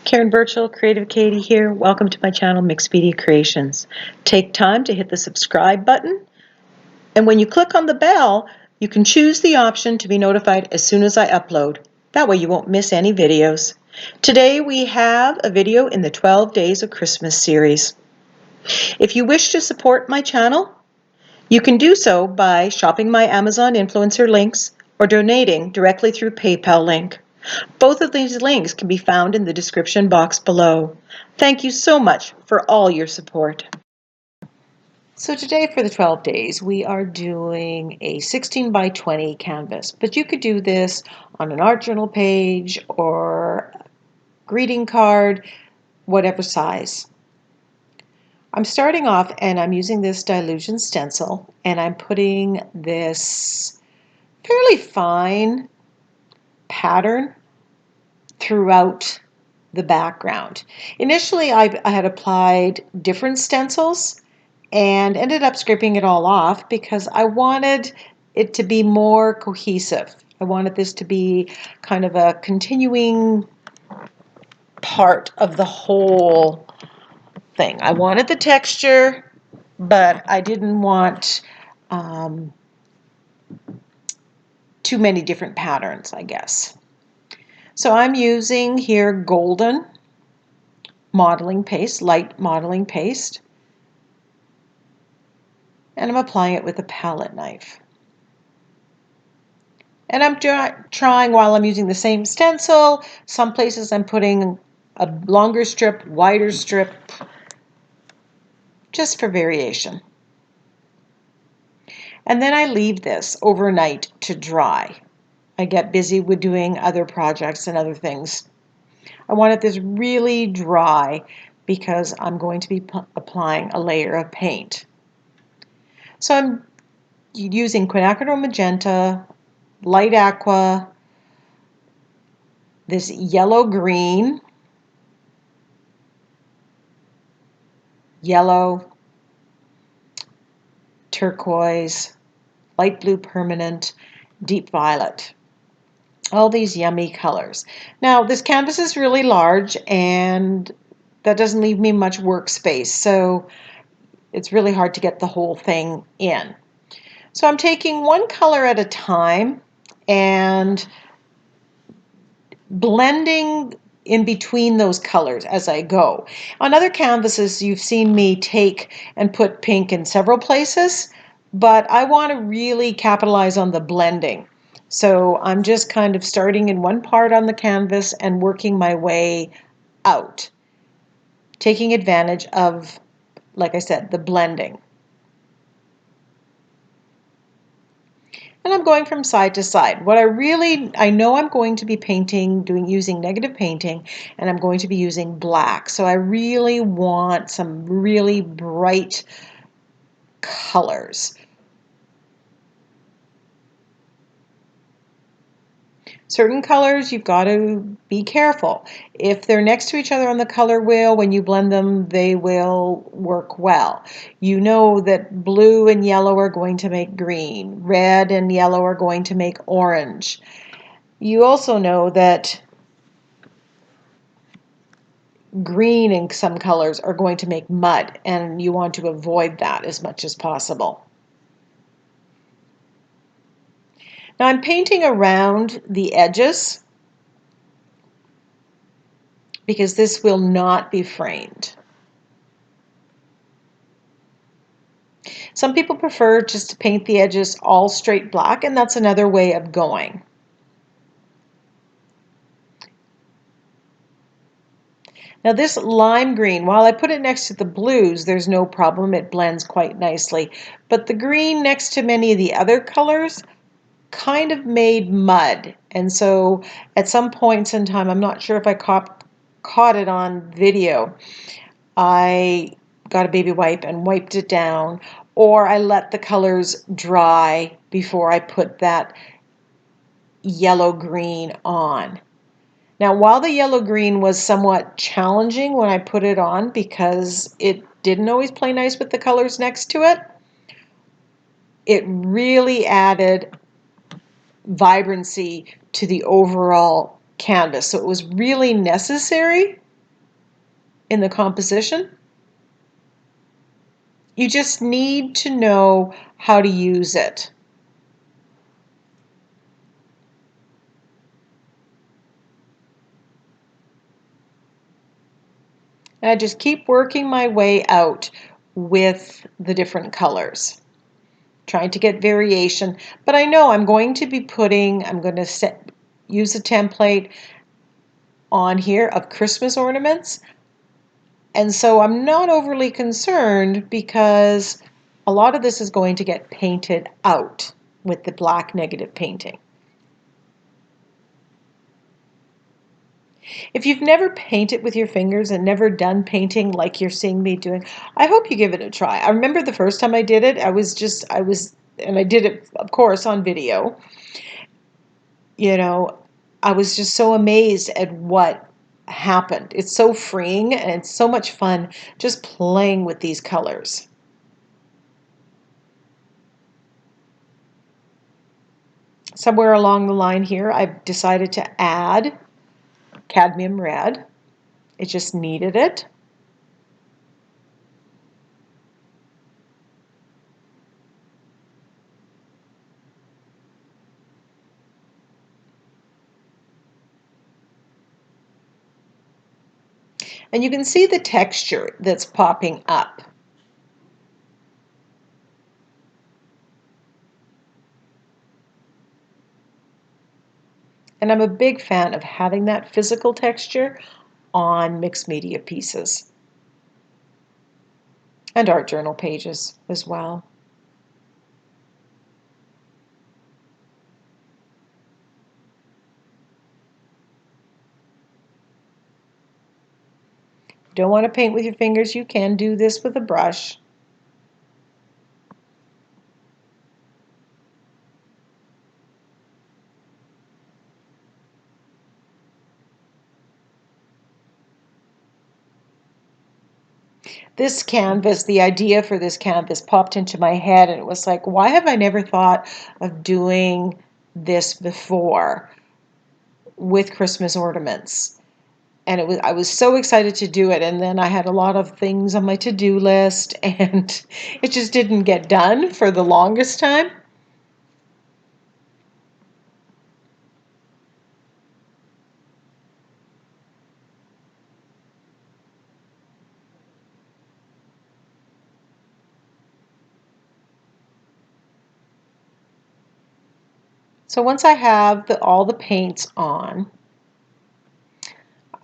Karen Birchall, Creative Katie here. Welcome to my channel, Mixed Media Creations. Take time to hit the subscribe button, and when you click on the bell, you can choose the option to be notified as soon as I upload. That way you won't miss any videos. Today we have a video in the 12 Days of Christmas series. If you wish to support my channel, you can do so by shopping my Amazon influencer links or donating directly through PayPal link. Both of these links can be found in the description box below. Thank you so much for all your support. So today for the 12 days, we are doing a 16 by 20 canvas, but you could do this on an art journal page or greeting card, whatever size. I'm starting off and I'm using this Dilution stencil, and I'm putting this fairly fine pattern throughout the background. Initially, I had applied different stencils and ended up scraping it all off because I wanted it to be more cohesive. I wanted this to be kind of a continuing part of the whole thing. I wanted the texture, but I didn't want too many different patterns, I guess. So I'm using here golden modeling paste, light modeling paste, and I'm applying it with a palette knife. And I'm trying, while I'm using the same stencil, some places I'm putting a longer strip, wider strip, just for variation. And then I leave this overnight to dry. I get busy with doing other projects and other things. I wanted this really dry because I'm going to be applying a layer of paint. So I'm using quinacridone magenta, light aqua, this yellow green, yellow, turquoise, light blue permanent, deep violet. All these yummy colors. Now this canvas is really large and that doesn't leave me much workspace, so it's really hard to get the whole thing in. So I'm taking one color at a time and blending in between those colors as I go. On other canvases you've seen me take and put pink in several places, but I want to really capitalize on the blending. So I'm just kind of starting in one part on the canvas and working my way out, taking advantage of, like I said, the blending. And I'm going from side to side. What I know I'm going to be painting, using negative painting, and I'm going to be using black. So I really want some really bright colors. Certain colors, you've got to be careful. If they're next to each other on the color wheel, when you blend them, they will work well. You know that blue and yellow are going to make green. Red and yellow are going to make orange. You also know that green in some colors are going to make mud, and you want to avoid that as much as possible. Now I'm painting around the edges because this will not be framed. Some people prefer just to paint the edges all straight black, and that's another way of going. Now this lime green, while I put it next to the blues, there's no problem, it blends quite nicely. But the green next to many of the other colors kind of made mud, and so at some points in time, I'm not sure if I caught it on video, I got a baby wipe and wiped it down, or I let the colors dry before I put that yellow green on. Now while the yellow green was somewhat challenging when I put it on because it didn't always play nice with the colors next to it, it really added vibrancy to the overall canvas. So it was really necessary in the composition. You just need to know how to use it. And I just keep working my way out with the different colors, trying to get variation. But I know I'm going to be I'm going to use a template on here of Christmas ornaments. And so I'm not overly concerned because a lot of this is going to get painted out with the black negative painting. If you've never painted with your fingers and never done painting like you're seeing me doing, I hope you give it a try. I remember the first time I did it, and I did it, of course, on video. You know, I was just so amazed at what happened. It's so freeing and it's so much fun just playing with these colors. Somewhere along the line here, I've decided to add cadmium red. It just needed it. And you can see the texture that's popping up. And I'm a big fan of having that physical texture on mixed media pieces and art journal pages as well. If you don't want to paint with your fingers, you can do this with a brush. This canvas, the idea for this canvas popped into my head, and it was like, why have I never thought of doing this before with Christmas ornaments? And I was so excited to do it, and then I had a lot of things on my to-do list, and it just didn't get done for the longest time. So once I have all the paints on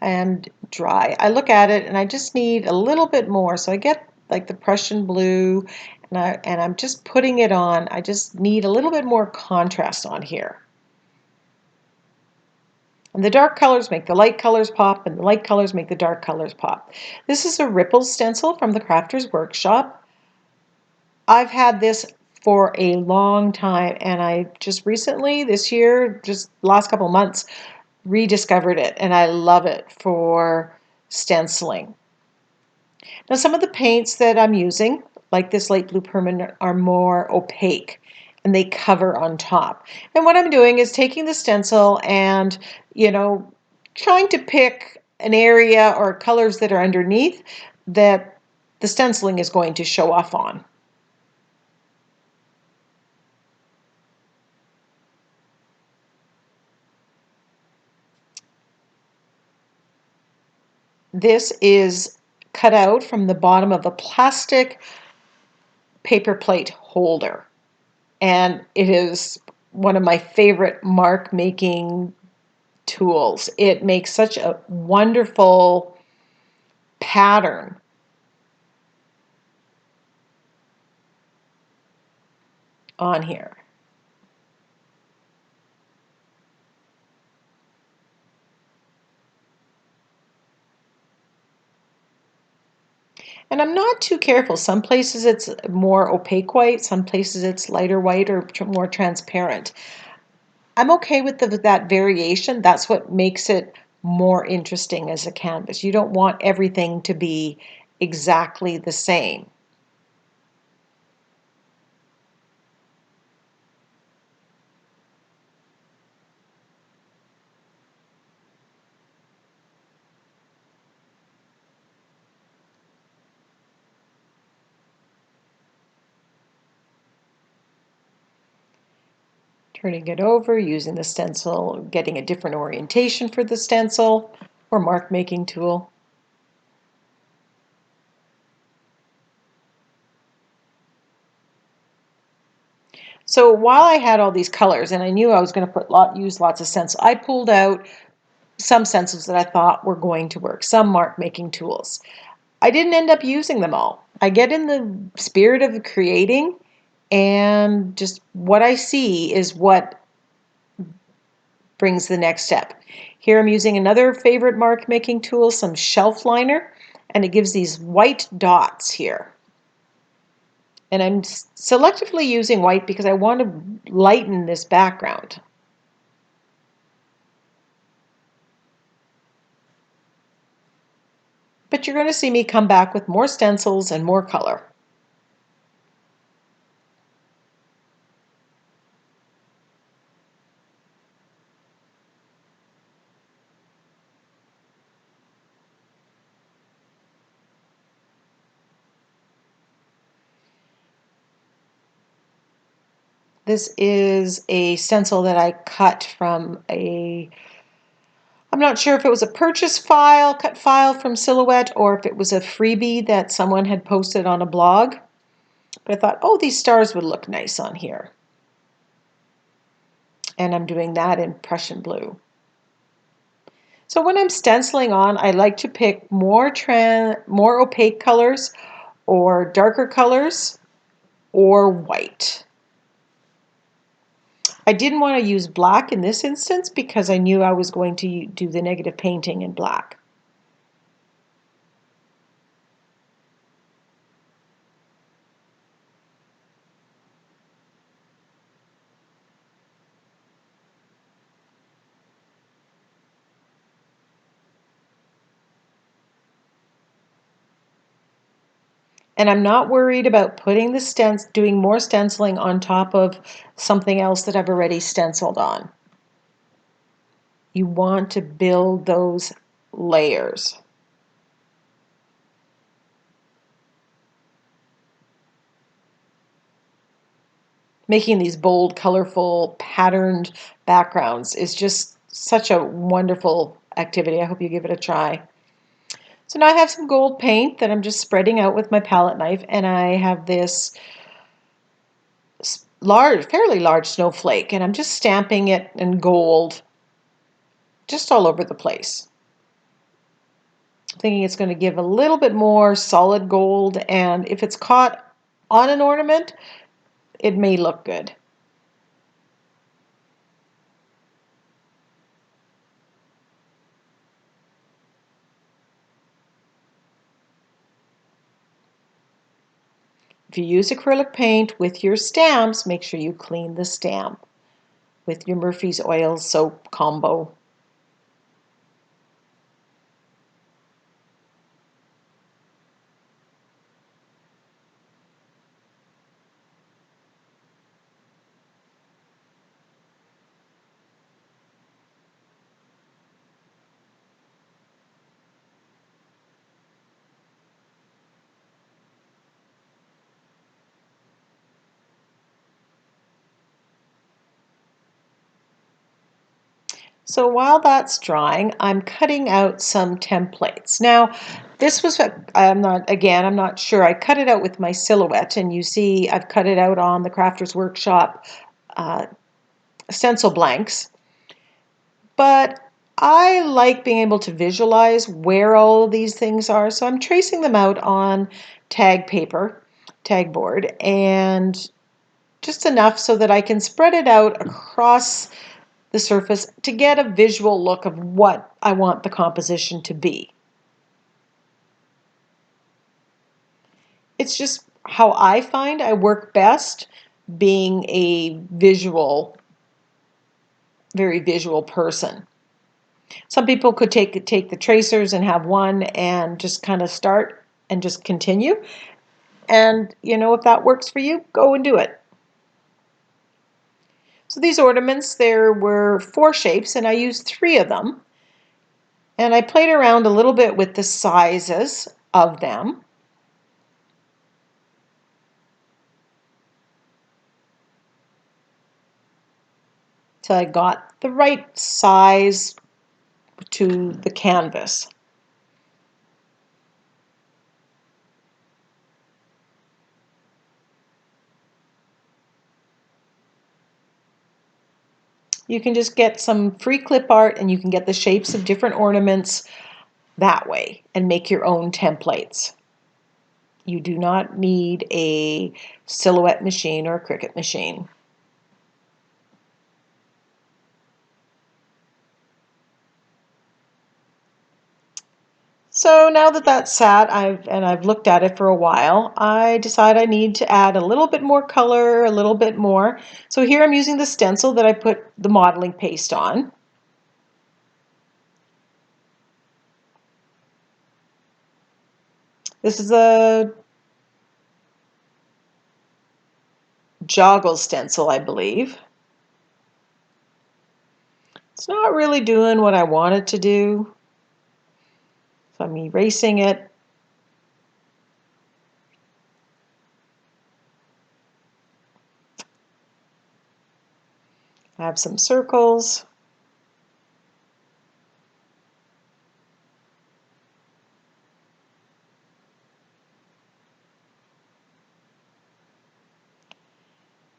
and dry, I look at it and I just need a little bit more. So I get like the Prussian blue, and I'm just putting it on. I just need a little bit more contrast on here. And the dark colors make the light colors pop, and the light colors make the dark colors pop. This is a ripple stencil from the Crafter's Workshop. I've had this for a long time, and I just recently, this year, just the last couple months, rediscovered it, and I love it for stenciling. Now, some of the paints that I'm using, like this light blue permanent, are more opaque and they cover on top. And what I'm doing is taking the stencil and, trying to pick an area or colors that are underneath that the stenciling is going to show off on. This is cut out from the bottom of a plastic paper plate holder. And it is one of my favorite mark making tools. It makes such a wonderful pattern. On here. And I'm not too careful. Some places it's more opaque white, some places it's lighter white or more transparent. I'm okay with that variation. That's what makes it more interesting as a canvas. You don't want everything to be exactly the same. Turning it over, using the stencil, getting a different orientation for the stencil or mark making tool. So while I had all these colors and I knew I was going to use lots of stencils, I pulled out some stencils that I thought were going to work, some mark making tools. I didn't end up using them all. I get in the spirit of creating, and just what I see is what brings the next step. Here I'm using another favorite mark making tool, some shelf liner, and it gives these white dots here. And I'm selectively using white because I want to lighten this background. But you're going to see me come back with more stencils and more color. This is a stencil that I cut from I'm not sure if it was a purchase file, cut file from Silhouette, or if it was a freebie that someone had posted on a blog. But I thought, oh, these stars would look nice on here. And I'm doing that in Prussian blue. So when I'm stenciling on, I like to pick more opaque colors or darker colors or white. I didn't want to use black in this instance because I knew I was going to do the negative painting in black. And I'm not worried about putting the doing more stenciling on top of something else that I've already stenciled on. You want to build those layers. Making these bold, colorful, patterned backgrounds is just such a wonderful activity. I hope you give it a try. So now I have some gold paint that I'm just spreading out with my palette knife, and I have this fairly large snowflake, and I'm just stamping it in gold just all over the place. I'm thinking it's going to give a little bit more solid gold, and if it's caught on an ornament, it may look good. If you use acrylic paint with your stamps, make sure you clean the stamp with your Murphy's Oil soap combo. So while that's drying, I'm cutting out some templates. Now, this was, I'm not sure. I cut it out with my Silhouette, and you see I've cut it out on the Crafters Workshop stencil blanks. But I like being able to visualize where all of these things are, so I'm tracing them out on tag paper, tag board, and just enough so that I can spread it out across the surface to get a visual look of what I want the composition to be. It's just how I find I work best, being a very visual person. Some people could take the tracers and have one and just kind of start and just continue. And if that works for you, go and do it. So these ornaments, there were 4 shapes, and I used 3 of them. And I played around a little bit with the sizes of them. till I got the right size to the canvas. You can just get some free clip art and you can get the shapes of different ornaments that way and make your own templates. You do not need a Silhouette machine or a Cricut machine. So now that that's sat, I've looked at it for a while, I decide I need to add a little bit more color, a little bit more. So here I'm using the stencil that I put the modeling paste on. This is a joggle stencil, I believe. It's not really doing what I want it to do. So I'm erasing it. I have some circles.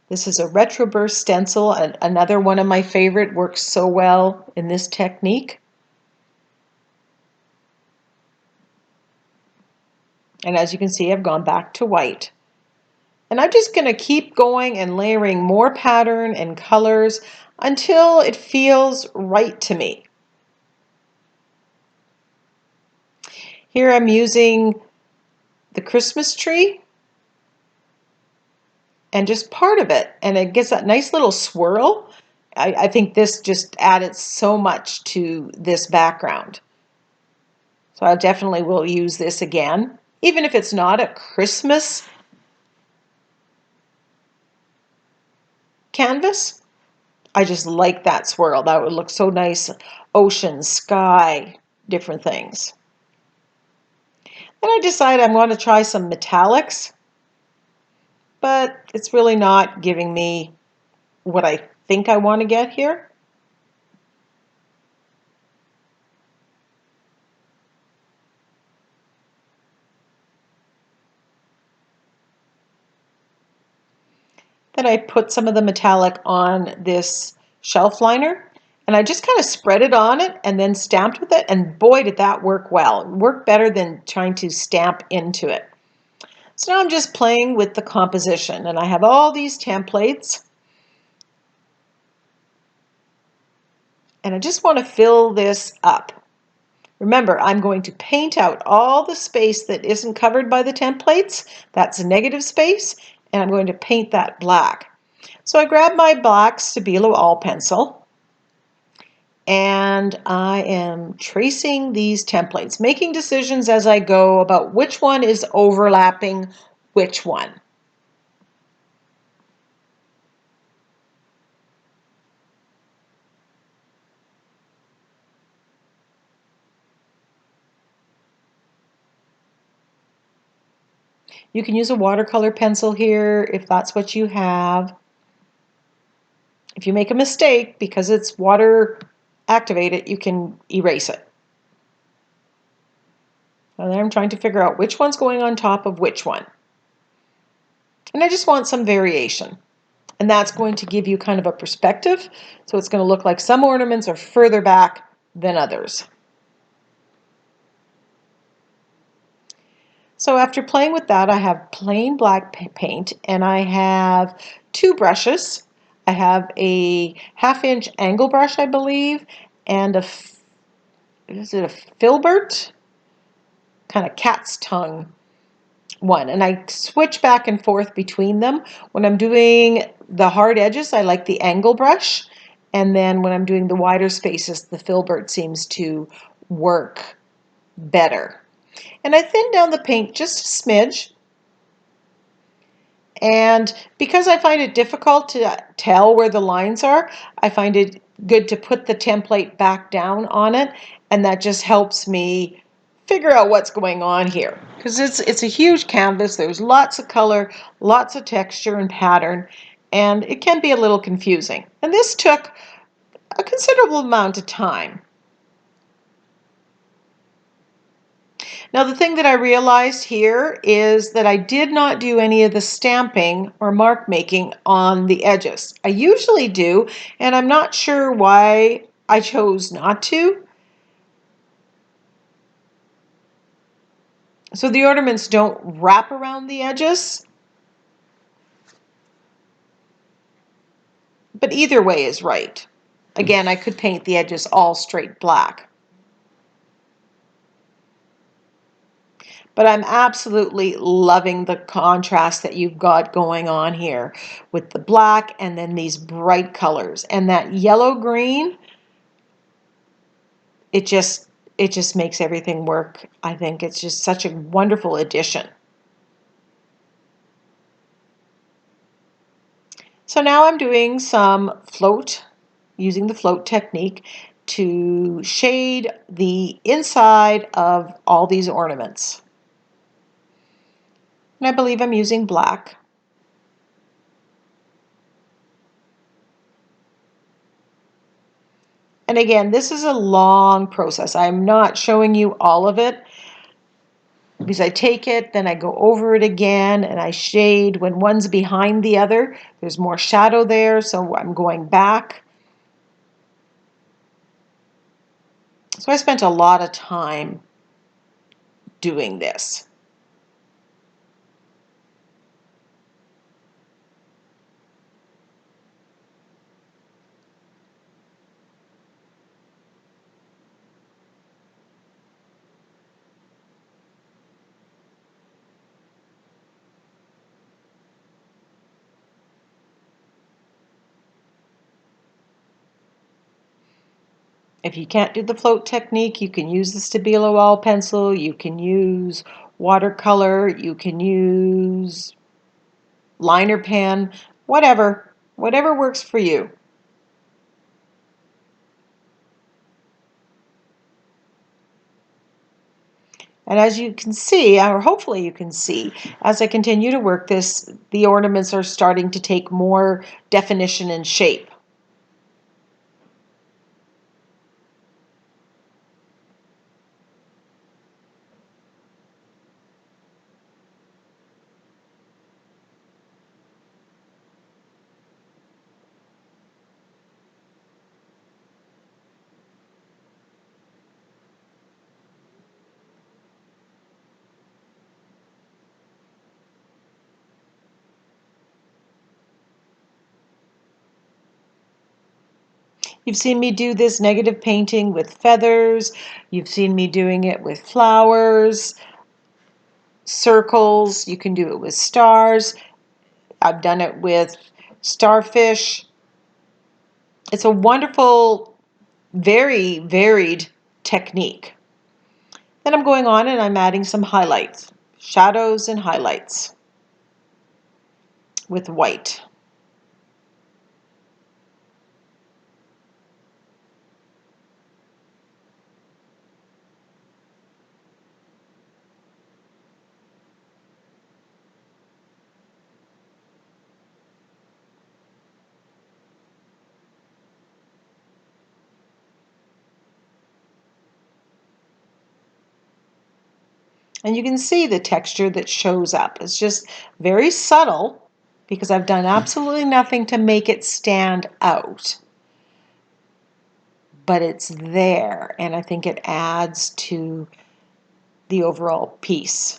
This is a retroburst stencil, and another one of my favorite, works so well in this technique. And as you can see, I've gone back to white. And I'm just going to keep going and layering more pattern and colors until it feels right to me. Here I'm using the Christmas tree and just part of it, and it gets that nice little swirl. I think this just added so much to this background. So I definitely will use this again, even if it's not a Christmas canvas. I just like that swirl. That would look so nice. Ocean, sky, different things. Then I decide I'm going to try some metallics, but it's really not giving me what I think I want to get here. Then I put some of the metallic on this shelf liner, and I just kind of spread it on it and then stamped with it, and boy did that work well. It worked better than trying to stamp into it. So now I'm just playing with the composition, and I have all these templates, and I just want to fill this up. Remember, I'm going to paint out all the space that isn't covered by the templates. That's a negative space, and I'm going to paint that black. So I grab my black Stabilo All pencil, and I am tracing these templates, making decisions as I go about which one is overlapping which one. You can use a watercolor pencil here if that's what you have. If you make a mistake, because it's water activated, you can erase it. And then I'm trying to figure out which one's going on top of which one. And I just want some variation. And that's going to give you kind of a perspective. So it's going to look like some ornaments are further back than others. So after playing with that, I have plain black paint, and I have two brushes. I have a 1/2-inch angle brush, I believe, and is it a filbert? Kind of cat's tongue one. And I switch back and forth between them. When I'm doing the hard edges, I like the angle brush. And then when I'm doing the wider spaces, the filbert seems to work better. And I thin down the paint just a smidge. And because I find it difficult to tell where the lines are, I find it good to put the template back down on it, and that just helps me figure out what's going on here. Because it's a huge canvas, there's lots of color, lots of texture and pattern, and it can be a little confusing. And this took a considerable amount of time. Now the thing that I realized here is that I did not do any of the stamping or mark making on the edges. I usually do, and I'm not sure why I chose not to. So the ornaments don't wrap around the edges, but either way is right. Again, I could paint the edges all straight black. But I'm absolutely loving the contrast that you've got going on here with the black and then these bright colors. And that yellow green, it just makes everything work. I think it's just such a wonderful addition. So now I'm doing some float, using the float technique to shade the inside of all these ornaments. And I believe I'm using black. And again, this is a long process. I'm not showing you all of it because I take it, then I go over it again, and I shade when one's behind the other. There's more shadow there, so I'm going back. So I spent a lot of time doing this. If you can't do the float technique, you can use the Stabilo wall pencil, you can use watercolor, you can use liner pen, whatever works for you. And as you can see, or hopefully you can see, as I continue to work this, the ornaments are starting to take more definition and shape. You've seen me do this negative painting with feathers. You've seen me doing it with flowers, circles. You can do it with stars. I've done it with starfish. It's a wonderful, very varied technique. Then I'm going on and I'm adding some highlights, shadows and highlights with white. And you can see the texture that shows up. It's just very subtle because I've done absolutely nothing to make it stand out. But it's there, and I think it adds to the overall piece.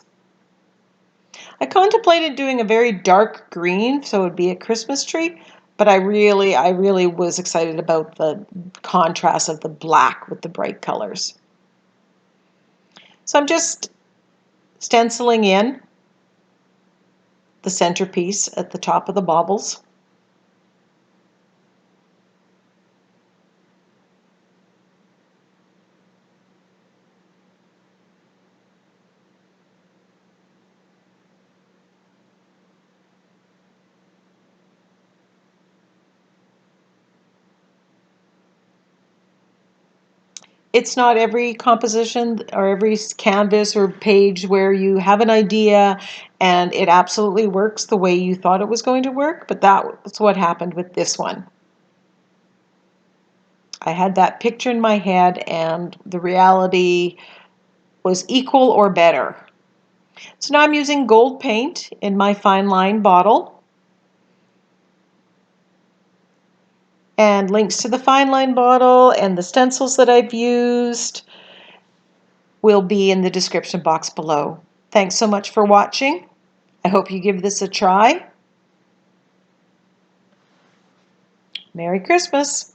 I contemplated doing a very dark green, so it would be a Christmas tree, but I really was excited about the contrast of the black with the bright colors. So I'm just stenciling in the centerpiece at the top of the baubles. It's not every composition or every canvas or page where you have an idea and it absolutely works the way you thought it was going to work, but that's what happened with this one. I had that picture in my head, and the reality was equal or better. So now I'm using gold paint in my fine line bottle. And links to the fine line bottle and the stencils that I've used will be in the description box below. Thanks so much for watching. I hope you give this a try. Merry Christmas!